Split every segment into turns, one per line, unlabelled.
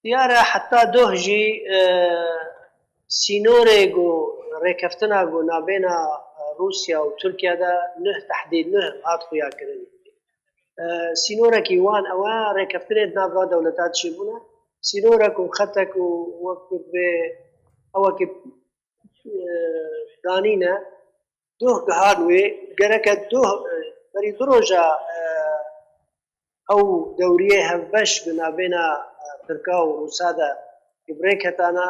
دیارە حتا دۆهژی سینۆرێک و ڕێکەفتنا بۆ نابێنە رووسیا و تورکیادا نه تحدید نه هات خویاکردن سینۆرەکی وان ئەوە ڕێکەفتنێت ناوا دەوڵەتات چی بوونە سینۆرەك و خەتێک و وەک بێ ئەوەکی دانینە دۆه گەهان وێ گەرەکە دۆه بەری درۆژە ئەو دەوریە هەڤبەش بنابێنە ترکا و رووسادا برێکەتانە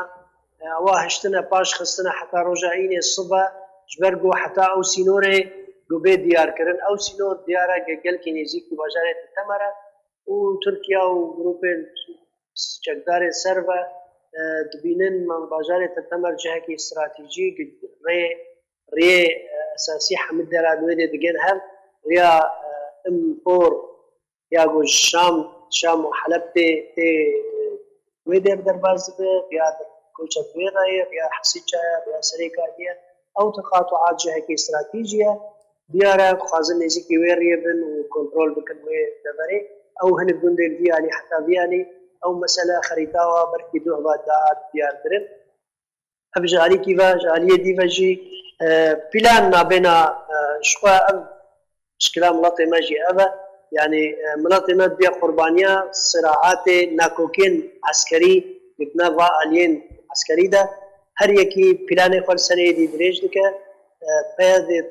ئەوە هشتنە پاش خستنە حتا ڕۆژە ئینێ سبە ژبەر گۆ حتا ئەو سینۆرێ گوبێ دیارکردن ئەو سینۆر دیارە گەلکی نێزیک و باژارێت تەمەرە و تورکیا و گروپێن چەکدارێ سەر بە دبینن من باژارێتە تەمەر جهەکی استراتیژیک ڕێ ئەساسی حەمد دەرانوێدێ دەگەن هەم ڕیا ئەمپۆر یا گۆ شام و حەلەب تێ وێ دەرباز بێ یا کۆچەک وێڕایە یا حەسیچایە یا سەرێکاتیە ئەو تەقاتوعات جهەکی استراتیژیە دیارە خوازن نێزیکی وێ ڕێ بن و کۆنترۆل بکەن وێ دەبەرێ ئەو هەنێک گوندێک دیانی حتا بیانی ئەو مەسەلە خەریتاوە بەرکی دۆ هەبات دیارکردن ئەم ژاریکی بە ژاریە دیڤەژی پلان نابێنە شخوا ئەم شکلا مڵەتێ مەژی ئەوە يعني مناطق بيا قربانية صراعات ناكوكين عسكري بنا آليين عسكري ده هر يكي بلاني خال سنة دي دريج دكا بياد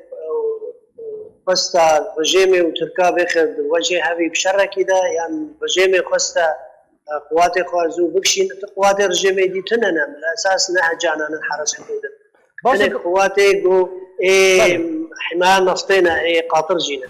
خستا رجيمي وتركا بيخد وجه هذي بشركي ده يعني رجيمي خستا قوات خوازو بكشين قوات رجيمي دي تننا من الأساس نهجانا نحرس حدودا قواتي جو حماية نفطينا قاطر جينا